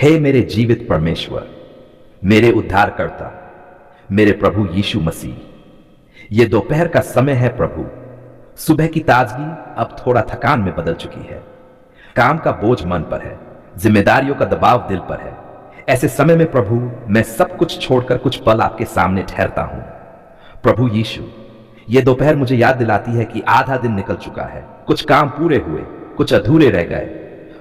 हे मेरे जीवित परमेश्वर, मेरे उद्धारकर्ता, मेरे प्रभु यीशु मसीह, ये दोपहर का समय है प्रभु। सुबह की ताजगी अब थोड़ा थकान में बदल चुकी है। काम का बोझ मन पर है, जिम्मेदारियों का दबाव दिल पर है। ऐसे समय में प्रभु मैं सब कुछ छोड़कर कुछ पल आपके सामने ठहरता हूं। प्रभु यीशु, ये दोपहर मुझे याद दिलाती है कि आधा दिन निकल चुका है, कुछ काम पूरे हुए, कुछ अधूरे रह गए।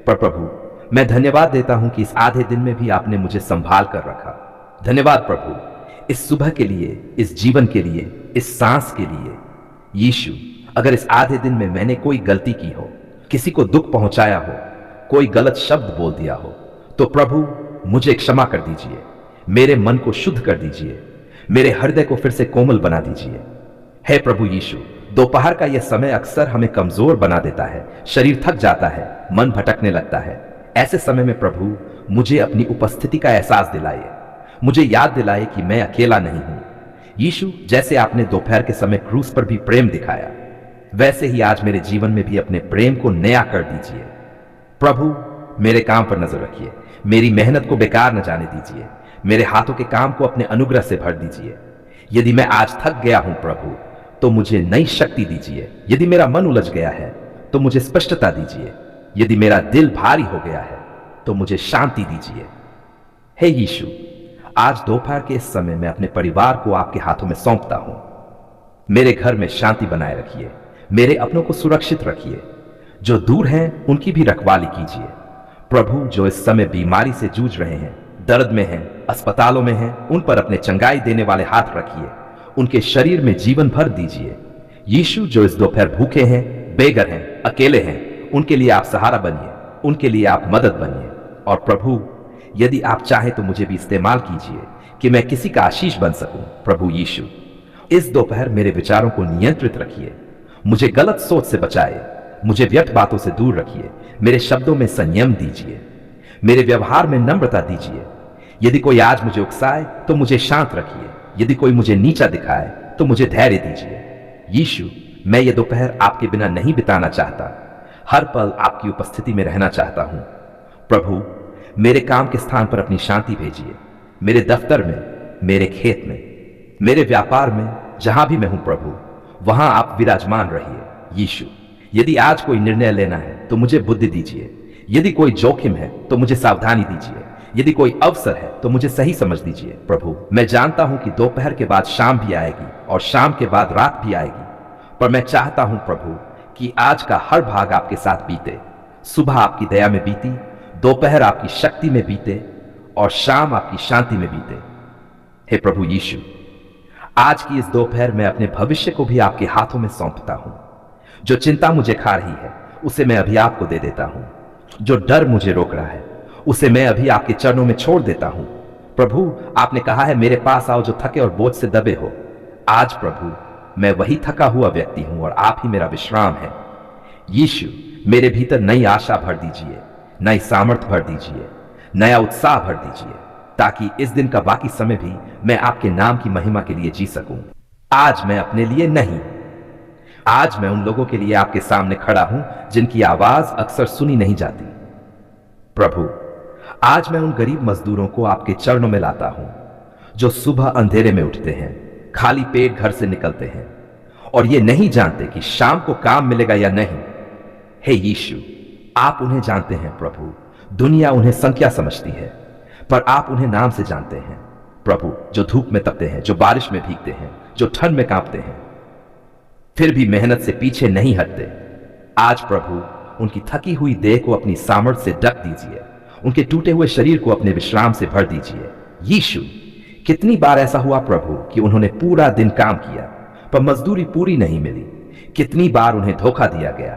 पर प्रभु मैं धन्यवाद देता हूं कि इस आधे दिन में भी आपने मुझे संभाल कर रखा। धन्यवाद प्रभु, इस सुबह के लिए, इस जीवन के लिए, इस सांस के लिए। यीशु, अगर इस आधे दिन में मैंने कोई गलती की हो, किसी को दुख पहुंचाया हो, कोई गलत शब्द बोल दिया हो, तो प्रभु मुझे क्षमा कर दीजिए। मेरे मन को शुद्ध कर दीजिए, मेरे हृदय को फिर से कोमल बना दीजिए। हे प्रभु यीशु, दोपहर का यह समय अक्सर हमें कमजोर बना देता है, शरीर थक जाता है, मन भटकने लगता है। ऐसे समय में प्रभु मुझे अपनी उपस्थिति का एहसास दिलाइए, मुझे याद दिलाए कि मैं अकेला नहीं हूं। यीशु, जैसे आपने दोपहर के समय क्रूस पर भी प्रेम दिखाया, वैसे ही आज मेरे जीवन में भी अपने प्रेम को नया कर दीजिए। प्रभु मेरे काम पर नजर रखिए, मेरी मेहनत को बेकार न जाने दीजिए, मेरे हाथों के काम को अपने अनुग्रह से भर दीजिए। यदि मैं आज थक गया हूं प्रभु, तो मुझे नई शक्ति दीजिए। यदि मेरा मन उलझ गया है तो मुझे स्पष्टता दीजिए। यदि मेरा दिल भारी हो गया है तो मुझे शांति दीजिए। हे यीशु, आज दोपहर के इस समय मैं अपने परिवार को आपके हाथों में सौंपता हूं। मेरे घर में शांति बनाए रखिए, मेरे अपनों को सुरक्षित रखिए। जो दूर हैं उनकी भी रखवाली कीजिए। प्रभु, जो इस समय बीमारी से जूझ रहे हैं, दर्द में हैं, अस्पतालों में हैं, उन पर अपने चंगाई देने वाले हाथ रखिए, उनके शरीर में जीवन भर दीजिए। यीशु, जो इस दोपहर भूखे हैं, बेघर हैं, अकेले हैं, उनके लिए आप सहारा बनिए, उनके लिए आप मदद बनिए। और प्रभु, यदि आप चाहें तो मुझे भी इस्तेमाल कीजिए कि मैं किसी का आशीष बन सकूं। प्रभु यीशु, इस दोपहर मेरे विचारों को नियंत्रित रखिए, मुझे गलत सोच से बचाए, मुझे व्यर्थ बातों से दूर रखिए, मेरे शब्दों में संयम दीजिए, मेरे व्यवहार में नम्रता दीजिए। यदि कोई आज मुझे उकसाए तो मुझे शांत रखिए, यदि कोई मुझे नीचा दिखाए तो मुझे धैर्य दीजिए। यीशु, मैं ये दोपहर आपके बिना नहीं बिताना चाहता, हर पल आपकी उपस्थिति में रहना चाहता हूं। प्रभु, मेरे काम के स्थान पर अपनी शांति भेजिए, मेरे दफ्तर में, मेरे खेत में, मेरे व्यापार में, जहां भी मैं हूं प्रभु, वहां आप विराजमान रहिए। यीशु, यदि आज कोई निर्णय लेना है तो मुझे बुद्धि दीजिए, यदि कोई जोखिम है तो मुझे सावधानी दीजिए, यदि कोई अवसर है तो मुझे सही समझ दीजिए। प्रभु, मैं जानता हूं कि दोपहर के बाद शाम भी आएगी और शाम के बाद रात भी आएगी, पर मैं चाहता हूं प्रभु कि आज का हर भाग आपके साथ बीते। सुबह आपकी दया में बीती, दोपहर आपकी शक्ति में बीते और शाम आपकी शांति में बीते। हे प्रभु यीशु, आज की इस दोपहर में अपने भविष्य को भी आपके हाथों में सौंपता हूं। जो चिंता मुझे खा रही है उसे मैं अभी आपको दे देता हूं। जो डर मुझे रोक रहा है उसे मैं अभी आपके चरणों में छोड़ देता हूं। प्रभु, आपने कहा है मेरे पास आओ जो थके और बोझ से दबे हो। आज प्रभु, मैं वही थका हुआ व्यक्ति हूं और आप ही मेरा विश्राम है। यीशु, मेरे भीतर नई आशा भर दीजिए, नई सामर्थ्य भर दीजिए, नया उत्साह भर दीजिए, ताकि इस दिन का बाकी समय भी मैं आपके नाम की महिमा के लिए जी सकूं। आज मैं अपने लिए नहीं, आज मैं उन लोगों के लिए आपके सामने खड़ा हूं जिनकी आवाज अक्सर सुनी नहीं जाती। प्रभु, आज मैं उन गरीब मजदूरों को आपके चरणों में लाता हूं जो सुबह अंधेरे में उठते हैं, खाली पेट घर से निकलते हैं और ये नहीं जानते कि शाम को काम मिलेगा या नहीं। हे यीशु, आप उन्हें जानते हैं प्रभु। दुनिया उन्हें संख्या समझती है, पर आप उन्हें नाम से जानते हैं। प्रभु, जो धूप में तपते हैं, जो बारिश में भीगते हैं, जो ठंड में कांपते हैं, फिर भी मेहनत से पीछे नहीं हटते। आज प्रभु, उनकी थकी हुई देह को अपनी सामर्थ्य से ढक दीजिए, उनके टूटे हुए शरीर को अपने विश्राम से भर दीजिए। यीशु, कितनी बार ऐसा हुआ प्रभु कि उन्होंने पूरा दिन काम किया पर मजदूरी पूरी नहीं मिली। कितनी बार उन्हें धोखा दिया गया,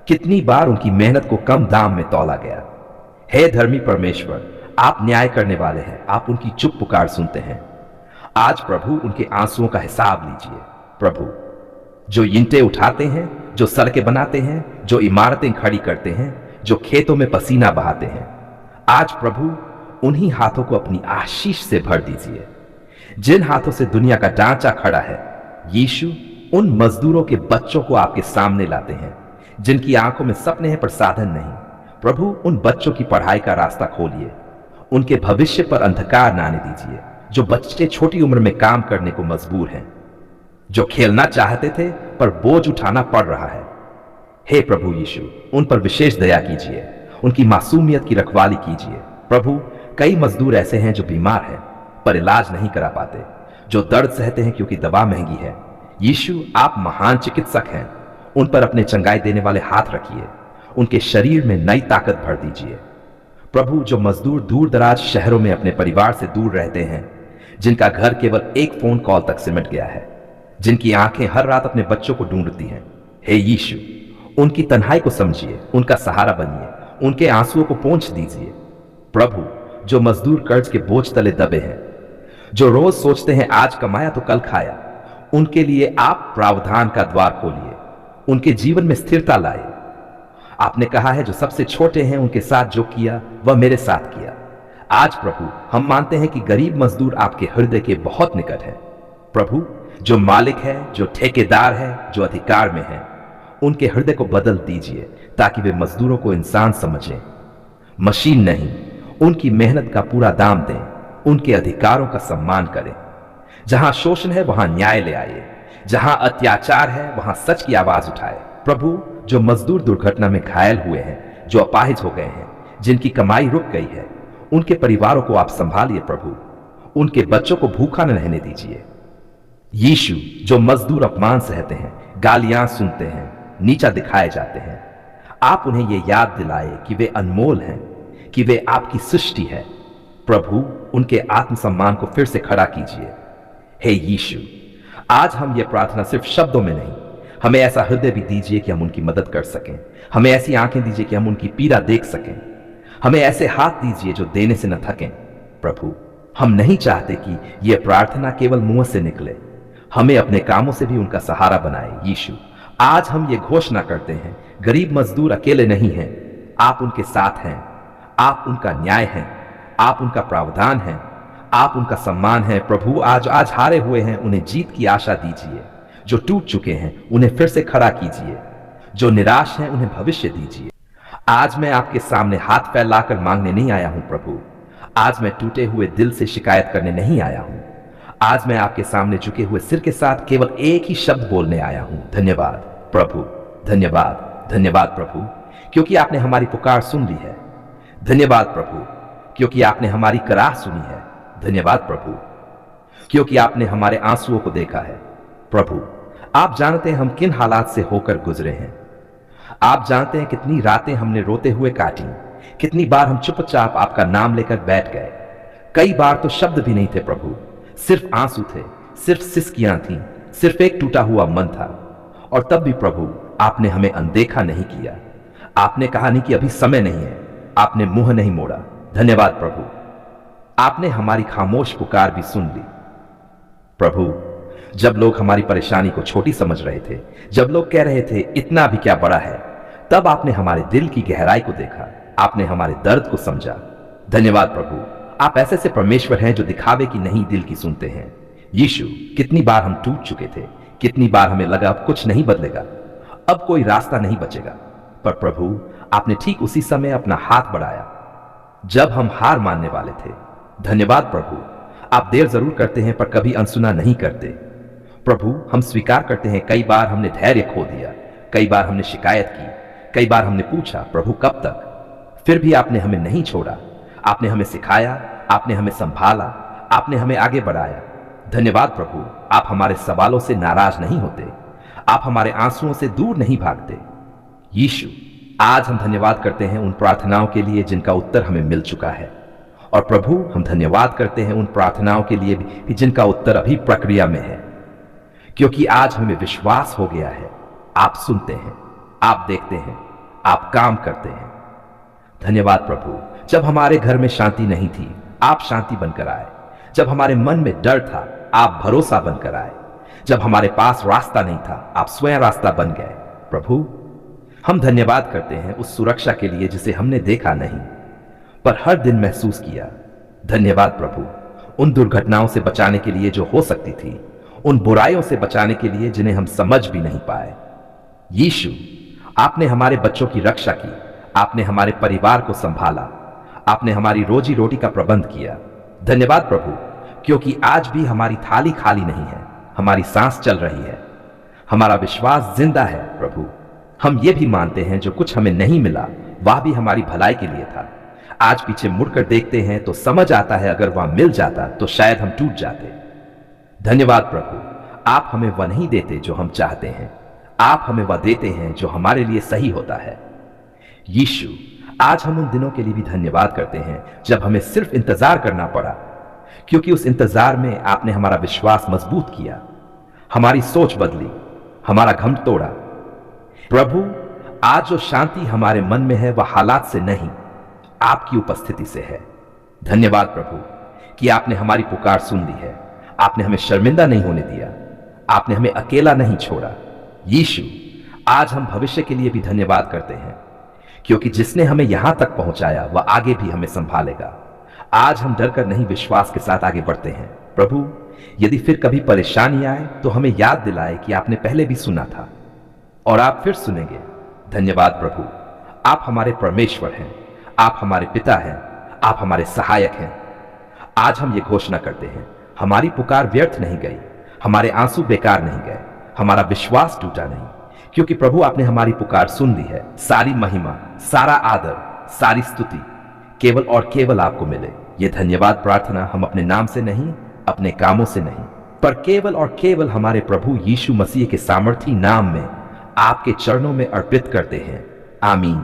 कितनी बार उनकी मेहनत को कम दाम में तौला गया। हे धर्मी परमेश्वर, आप न्याय करने वाले हैं, आप उनकी चुप पुकार सुनते हैं। आज प्रभु, उनके आंसुओं का हिसाब लीजिए। प्रभु, जो ईंटें उठाते हैं, जो सड़कें बनाते हैं, जो इमारतें खड़ी करते हैं, जो खेतों में पसीना बहाते हैं, आज प्रभु उन्हीं हाथों को अपनी आशीष से भर दीजिए जिन हाथों से दुनिया का ढांचा खड़ा है। यीशु, उन मजदूरों के बच्चों को आपके सामने लाते हैं जिनकी आंखों में सपने हैं पर साधन नहीं। प्रभु, उन बच्चों की पढ़ाई का रास्ता खोलिए, उनके भविष्य पर अंधकार न आने दीजिए। जो बच्चे छोटी उम्र में काम करने को मजबूर हैं, जो खेलना चाहते थे पर बोझ उठाना पड़ रहा है, हे प्रभु यीशु, उन पर विशेष दया कीजिए, उनकी मासूमियत की रखवाली कीजिए। प्रभु, कई मजदूर ऐसे हैं जो बीमार हैं पर इलाज नहीं करा पाते, जो दर्द सहते हैं क्योंकि दवा महंगी है। यीशु, आप महान चिकित्सक हैं, उन पर अपने चंगाई देने वाले हाथ रखिए, उनके शरीर में नई ताकत भर दीजिए। प्रभु, जो मजदूर दूर दराज शहरों में अपने परिवार से दूर रहते हैं, जिनका घर केवल एक फोन कॉल तक सिमट गया है, जिनकी आंखें हर रात अपने बच्चों को ढूंढती हैं, हे यीशु, उनकी तन्हाई को समझिए, उनका सहारा बनिए, उनके आंसुओं को पोंछ दीजिए। प्रभु, जो मजदूर कर्ज के बोझ तले दबे हैं, जो रोज सोचते हैं आज कमाया तो कल खाया, उनके लिए आप प्रावधान का द्वार खोलिए, उनके जीवन में स्थिरता लाए। आपने कहा है, जो सबसे छोटे हैं उनके साथ जो किया वह मेरे साथ किया। आज प्रभु, हम मानते हैं कि गरीब मजदूर आपके हृदय के बहुत निकट है। प्रभु, जो मालिक है, जो ठेकेदार है, जो अधिकार में है, उनके हृदय को बदल दीजिए ताकि वे मजदूरों को इंसान समझें, मशीन नहीं। उनकी मेहनत का पूरा दाम दें, उनके अधिकारों का सम्मान करें। जहां शोषण है वहां न्याय ले आइए, जहां अत्याचार है वहां सच की आवाज उठाए। प्रभु, जो मजदूर दुर्घटना में घायल हुए हैं, जो अपाहिज हो गए हैं, जिनकी कमाई रुक गई है, उनके परिवारों को आप संभालिए। प्रभु, उनके बच्चों को भूखा न रहने दीजिए। यीशु, जो मजदूर अपमान सहते हैं, गालियां सुनते हैं, नीचा दिखाए जाते हैं, आप उन्हें यह याद दिलाए कि वे अनमोल हैं, कि वे आपकी सृष्टि है। प्रभु, उनके आत्मसम्मान को फिर से खड़ा कीजिए। हे यीशु, आज हम ये प्रार्थना सिर्फ शब्दों में नहीं, हमें ऐसा हृदय भी दीजिए कि हम उनकी मदद कर सकें। हमें ऐसी आंखें दीजिए कि हम उनकी पीड़ा देख सकें। हमें ऐसे हाथ दीजिए जो देने से न थकें। प्रभु, हम नहीं चाहते कि यह प्रार्थना केवल मुंह से निकले, हमें अपने कामों से भी उनका सहारा बनाए। यीशु, आज हम ये घोषणा करते हैं, गरीब मजदूर अकेले नहीं हैं, आप उनके साथ हैं, आप उनका न्याय हैं, आप उनका प्रावधान हैं, आप उनका सम्मान है। प्रभु, आज हारे हुए हैं, उन्हें जीत की आशा दीजिए। जो टूट चुके हैं उन्हें फिर से खड़ा कीजिए, जो निराश हैं उन्हें भविष्य दीजिए। आज मैं आपके सामने हाथ फैलाकर मांगने नहीं आया हूं प्रभु, आज मैं टूटे हुए दिल से शिकायत करने नहीं आया हूं। आज मैं आपके सामने झुके हुए सिर के साथ केवल एक ही शब्द बोलने आया हूं, धन्यवाद प्रभु, धन्यवाद, धन्यवाद प्रभु, क्योंकि आपने हमारी पुकार सुन ली है। धन्यवाद प्रभु, क्योंकि आपने हमारी कराह सुनी है। धन्यवाद प्रभु, क्योंकि आपने हमारे आंसुओं को देखा है। प्रभु, आप जानते हैं हम किन हालात से होकर गुजरे हैं। आप जानते हैं कितनी रातें हमने रोते हुए काटी, कितनी बार हम चुपचाप आपका नाम लेकर बैठ गए। कई बार तो शब्द भी नहीं थे प्रभु, सिर्फ आंसू थे, सिर्फ सिसकियां थीं, सिर्फ एक टूटा हुआ मन था। और तब भी प्रभु, आपने हमें अनदेखा नहीं किया। आपने कहा नहीं कि अभी समय नहीं है, आपने मुंह नहीं मोड़ा। धन्यवाद प्रभु, आपने हमारी खामोश पुकार भी सुन ली। प्रभु, जब लोग हमारी परेशानी को छोटी समझ रहे थे, जब लोग कह रहे थे इतना भी क्या बड़ा है, तब आपने हमारे दिल की गहराई को देखा, आपने हमारे दर्द को समझा। धन्यवाद प्रभु, आप ऐसे से परमेश्वर हैं जो दिखावे की नहीं दिल की सुनते हैं। यीशु, कितनी बार हम टूट चुके थे, कितनी बार हमें लगा अब कुछ नहीं बदलेगा, अब कोई रास्ता नहीं बचेगा। पर प्रभु, आपने ठीक उसी समय अपना हाथ बढ़ाया जब हम हार मानने वाले थे। धन्यवाद प्रभु, आप देर जरूर करते हैं पर कभी अनसुना नहीं करते। प्रभु, हम स्वीकार करते हैं कई बार हमने धैर्य खो दिया, कई बार हमने शिकायत की, कई बार हमने पूछा प्रभु कब तक, फिर भी आपने हमें नहीं छोड़ा। आपने हमें सिखाया, आपने हमें संभाला, आपने हमें आगे बढ़ाया। धन्यवाद प्रभु, आप हमारे सवालों से नाराज नहीं होते, आप हमारे आंसुओं से दूर नहीं भागते। यीशु, आज हम धन्यवाद करते हैं उन प्रार्थनाओं के लिए जिनका उत्तर हमें मिल चुका है, और प्रभु हम धन्यवाद करते हैं उन प्रार्थनाओं के लिए भी जिनका उत्तर अभी प्रक्रिया में है, क्योंकि आज हमें विश्वास हो गया है आप सुनते हैं, आप देखते हैं, आप काम करते हैं। धन्यवाद प्रभु, जब हमारे घर में शांति नहीं थी, आप शांति बनकर आए। जब हमारे मन में डर था, आप भरोसा बनकर आए। जब हमारे पास रास्ता नहीं था, आप स्वयं रास्ता बन गए। प्रभु, हम धन्यवाद करते हैं उस सुरक्षा के लिए जिसे हमने देखा नहीं पर हर दिन महसूस किया। धन्यवाद प्रभु, उन दुर्घटनाओं से बचाने के लिए जो हो सकती थी, उन बुराइयों से बचाने के लिए जिन्हें हम समझ भी नहीं पाए। यीशु, आपने हमारे बच्चों की रक्षा की, आपने हमारे परिवार को संभाला, आपने हमारी रोजी रोटी का प्रबंध किया। धन्यवाद प्रभु, क्योंकि आज भी हमारी थाली खाली नहीं है, हमारी सांस चल रही है, हमारा विश्वास जिंदा है। प्रभु, हम ये भी मानते हैं जो कुछ हमें नहीं मिला वह भी हमारी भलाई के लिए था। आज पीछे मुड़कर देखते हैं तो समझ आता है अगर वह मिल जाता तो शायद हम टूट जाते। धन्यवाद प्रभु, आप हमें वह नहीं देते जो हम चाहते हैं, आप हमें वह देते हैं जो हमारे लिए सही होता है। यीशु, आज हम उन दिनों के लिए भी धन्यवाद करते हैं जब हमें सिर्फ इंतजार करना पड़ा, क्योंकि उस इंतजार में आपने हमारा विश्वास मजबूत किया, हमारी सोच बदली, हमारा घमंड तोड़ा। प्रभु, आज जो शांति हमारे मन में है वह हालात से नहीं, आपकी उपस्थिति से है। धन्यवाद प्रभु कि आपने हमारी पुकार सुन ली है, आपने हमें शर्मिंदा नहीं होने दिया, आपने हमें अकेला नहीं छोड़ा। यीशु, आज हम भविष्य के लिए भी धन्यवाद करते हैं, क्योंकि जिसने हमें यहां तक पहुंचाया वह आगे भी हमें संभालेगा। आज हम डरकर नहीं, विश्वास के साथ आगे बढ़ते हैं। प्रभु, यदि फिर कभी परेशानी आए तो हमें याद दिलाए कि आपने पहले भी सुना था और आप फिर सुनेंगे। धन्यवाद प्रभु, आप हमारे परमेश्वर हैं, आप हमारे पिता हैं, आप हमारे सहायक हैं। आज हम ये घोषणा करते हैं, हमारी पुकार व्यर्थ नहीं गई, हमारे आंसू बेकार नहीं गए, हमारा विश्वास टूटा नहीं, क्योंकि प्रभु आपने हमारी पुकार सुन ली है। सारी महिमा, सारा आदर, सारी स्तुति केवल और केवल आपको मिले। ये धन्यवाद प्रार्थना हम अपने नाम से नहीं, अपने कामों से नहीं, पर केवल और केवल हमारे प्रभु यीशु मसीह के सामर्थी नाम में आपके चरणों में अर्पित करते हैं। आमीन।